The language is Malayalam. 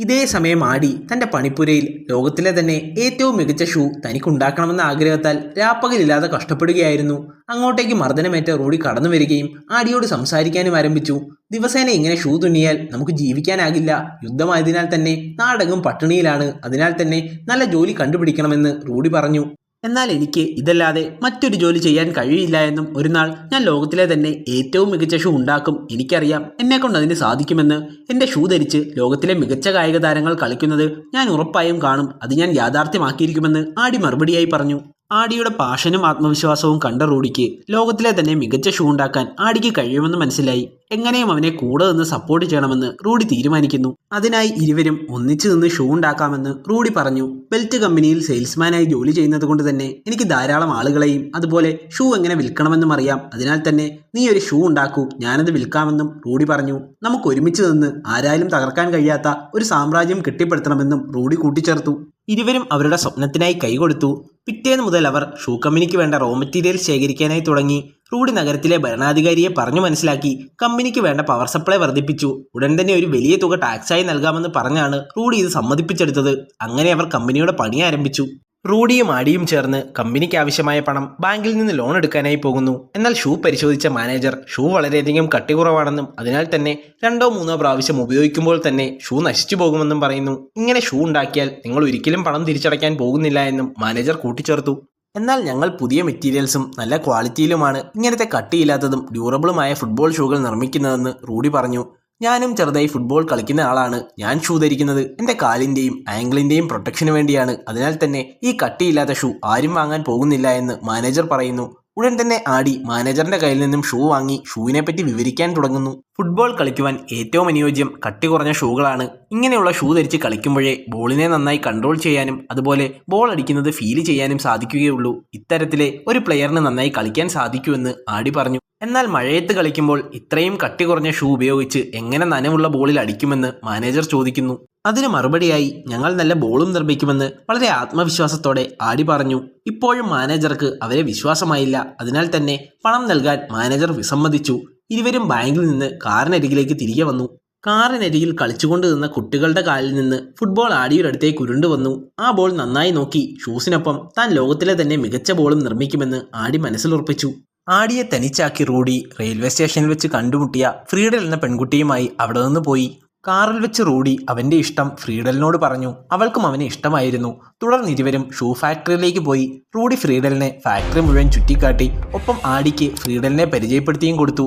ഇതേ സമയം ആടി തന്റെ പണിപ്പുരയിൽ ലോകത്തിലെ തന്നെ ഏറ്റവും മികച്ച ഷൂ തനിക്കുണ്ടാക്കണമെന്ന ആഗ്രഹത്താൽ രാപ്പകലില്ലാതെ കഷ്ടപ്പെടുകയായിരുന്നു. അങ്ങോട്ടേക്ക് മർദ്ദനമേറ്റ റൂഡി കടന്നു വരികയും ആടിയോട് സംസാരിക്കാനും ആരംഭിച്ചു. ദിവസേന ഇങ്ങനെ ഷൂ തുന്നിയാൽ നമുക്ക് ജീവിക്കാനാകില്ല. യുദ്ധമായതിനാൽ തന്നെ നാടെങ്ങും പട്ടിണിയിലാണ്. അതിനാൽ തന്നെ നല്ല ജോലി കണ്ടുപിടിക്കണമെന്ന് റൂഡി പറഞ്ഞു. എന്നാൽ എനിക്ക് ഇതല്ലാതെ മറ്റൊരു ജോലി ചെയ്യാൻ കഴിയില്ല എന്നും ഒരു നാൾ ഞാൻ ലോകത്തിലെ തന്നെ ഏറ്റവും മികച്ച ഷൂ ഉണ്ടാക്കും. എനിക്കറിയാം, എന്നെക്കൊണ്ട് അതിന് സാധിക്കുമെന്ന്. എൻ്റെ ഷൂ ധരിച്ച് ലോകത്തിലെ മികച്ച കായിക താരങ്ങൾ കളിക്കുന്നത് ഞാൻ ഉറപ്പായും കാണും. അത് ഞാൻ യാഥാർത്ഥ്യമാക്കിയിരിക്കുമെന്ന് ആടി മറുപടിയായി പറഞ്ഞു. ആടിയുടെ പാഷനും ആത്മവിശ്വാസവും കണ്ട റൂഡിക്ക് ലോകത്തിലെ തന്നെ മികച്ച ഷൂ ഉണ്ടാക്കാൻ ആടിക്ക് കഴിയുമെന്ന് മനസ്സിലായി. എങ്ങനെയും അവനെ കൂടെ നിന്ന് സപ്പോർട്ട് ചെയ്യണമെന്ന് റൂഡി തീരുമാനിക്കുന്നു. അതിനായി ഇരുവരും ഒന്നിച്ചു നിന്ന് ഷൂ ഉണ്ടാക്കാമെന്ന് റൂഡി പറഞ്ഞു. ബെൽറ്റ് കമ്പനിയിൽ സെയിൽസ്മാനായി ജോലി ചെയ്യുന്നത് കൊണ്ട് തന്നെ എനിക്ക് ധാരാളം ആളുകളെയും അതുപോലെ ഷൂ എങ്ങനെ വിൽക്കണമെന്നും അറിയാം. അതിനാൽ തന്നെ നീ ഒരു ഷൂ ഉണ്ടാക്കൂ, ഞാനത് വിൽക്കാമെന്നും റൂഡി പറഞ്ഞു. നമുക്ക് ഒരുമിച്ച് നിന്ന് ആരായാലും തകർക്കാൻ കഴിയാത്ത ഒരു സാമ്രാജ്യം കെട്ടിപ്പടുത്തണമെന്നും റൂഡി കൂട്ടിച്ചേർത്തു. ഇരുവരും അവരുടെ സ്വപ്നത്തിനായി കൈകൊടുത്തു. പിറ്റേന്ന് മുതൽ അവർ ഷൂ കമ്പനിക്ക് വേണ്ട റോ മെറ്റീരിയൽ ശേഖരിക്കാനായി തുടങ്ങി. റൂഡി നഗരത്തിലെ ഭരണാധികാരിയെ പറഞ്ഞു മനസ്സിലാക്കി കമ്പനിക്ക് വേണ്ട പവർ സപ്ലൈ വർദ്ധിപ്പിച്ചു. ഉടൻ തന്നെ ഒരു വലിയ തുക ടാക്സായി നൽകാമെന്ന് പറഞ്ഞാണ് റൂഡി ഇത് സമ്മതിപ്പിച്ചെടുത്തത്. അങ്ങനെ അവർ കമ്പനിയുടെ പണി ആരംഭിച്ചു. റൂഡിയും ആടിയും ചേർന്ന് കമ്പനിക്ക് ആവശ്യമായ പണം ബാങ്കിൽ നിന്ന് ലോൺ എടുക്കാനായി പോകുന്നു. എന്നാൽ ഷൂ പരിശോധിച്ച മാനേജർ ഷൂ വളരെയധികം കട്ടി കുറവാണെന്നും അതിനാൽ തന്നെ 2-3 പ്രാവശ്യം ഉപയോഗിക്കുമ്പോൾ തന്നെ ഷൂ നശിച്ചു പോകുമെന്നും പറയുന്നു. ഇങ്ങനെ ഷൂ ഉണ്ടാക്കിയാൽ നിങ്ങൾ ഒരിക്കലും പണം തിരിച്ചടയ്ക്കാൻ പോകുന്നില്ല എന്നും മാനേജർ കൂട്ടിച്ചേർത്തു. എന്നാൽ ഞങ്ങൾ പുതിയ മെറ്റീരിയൽസും നല്ല ക്വാളിറ്റിയിലുമാണ് ഇങ്ങനത്തെ കട്ടിയില്ലാത്തതും ഡ്യൂറബിളുമായ ഫുട്ബോൾ ഷൂകൾ നിർമ്മിക്കുന്നതെന്ന് റൂഡി പറഞ്ഞു. ഞാനും ചെറുതായി ഫുട്ബോൾ കളിക്കുന്ന ആളാണ്. ഞാൻ ഷൂ ധരിക്കുന്നത് എൻ്റെ കാലിൻ്റെയും ആംഗിളിൻ്റെയും പ്രൊട്ടക്ഷന് വേണ്ടിയാണ്. അതിനാൽ തന്നെ ഈ കട്ടിയില്ലാത്ത ഷൂ ആരും വാങ്ങാൻ പോകുന്നില്ല എന്ന് മാനേജർ പറയുന്നു. ഉടൻ തന്നെ ആടി മാനേജറിന്റെ കയ്യിൽ നിന്നും ഷൂ വാങ്ങി ഷൂവിനെ പറ്റി വിവരിക്കാൻ തുടങ്ങുന്നു. ഫുട്ബോൾ കളിക്കുവാൻ ഏറ്റവും അനുയോജ്യം കട്ടി കുറഞ്ഞ ഷൂകളാണ്. ഇങ്ങനെയുള്ള ഷൂ ധരിച്ച് കളിക്കുമ്പോഴേ ബോളിനെ നന്നായി കൺട്രോൾ ചെയ്യാനും അതുപോലെ ബോൾ അടിക്കുന്നത് ഫീൽ ചെയ്യാനും സാധിക്കുകയുള്ളൂ. ഇത്തരത്തിലെ ഒരു പ്ലെയറിന് നന്നായി കളിക്കാൻ സാധിക്കുമെന്ന് ആടി പറഞ്ഞു. എന്നാൽ മഴയത്ത് കളിക്കുമ്പോൾ ഇത്രയും കട്ടി കുറഞ്ഞ ഷൂ ഉപയോഗിച്ച് എങ്ങനെ നനവുള്ള ബോളിൽ അടിക്കുമെന്ന് മാനേജർ ചോദിക്കുന്നു. അതിന് മറുപടിയായി ഞങ്ങൾ നല്ല ബോളും നിർമ്മിക്കുമെന്ന് വളരെ ആത്മവിശ്വാസത്തോടെ ആടി പറഞ്ഞു. ഇപ്പോഴും മാനേജർക്ക് അവരെ വിശ്വാസമായില്ല. അതിനാൽ തന്നെ പണം നൽകാൻ മാനേജർ വിസമ്മതിച്ചു. ഇരുവരും ബാങ്കിൽ നിന്ന് കാറിനരികിലേക്ക് തിരികെ വന്നു. കാറിനരികിൽ കളിച്ചുകൊണ്ട് നിന്ന കുട്ടികളുടെ കാലിൽ നിന്ന് ഫുട്ബോൾ ആടിയുടെ അടുത്തേക്ക് ഉരുണ്ടുവന്നു. ആ ബോൾ നന്നായി നോക്കി ഷൂസിനൊപ്പം താൻ ലോകത്തിലെ തന്നെ മികച്ച ബോളും നിർമ്മിക്കുമെന്ന് ആടി മനസ്സിലുറപ്പിച്ചു. ആടിയെ തനിച്ചാക്കി റൂഡി റെയിൽവേ സ്റ്റേഷനിൽ വെച്ച് കണ്ടുമുട്ടിയ ഫ്രീഡൽ എന്ന പെൺകുട്ടിയുമായി അവിടെ നിന്ന് പോയി. കാറിൽ വെച്ച് റൂഡി അവൻ്റെ ഇഷ്ടം ഫ്രീഡലിനോട് പറഞ്ഞു. അവൾക്കും അവനെ ഇഷ്ടമായിരുന്നു. തുടർന്ന് ഇരുവരും ഷൂ ഫാക്ടറിയിലേക്ക് പോയി. റൂഡി ഫ്രീഡലിനെ ഫാക്ടറി മുഴുവൻ ചുറ്റിക്കാട്ടി. ഒപ്പം ആടിക്ക് ഫ്രീഡലിനെ പരിചയപ്പെടുത്തിയും കൊടുത്തു.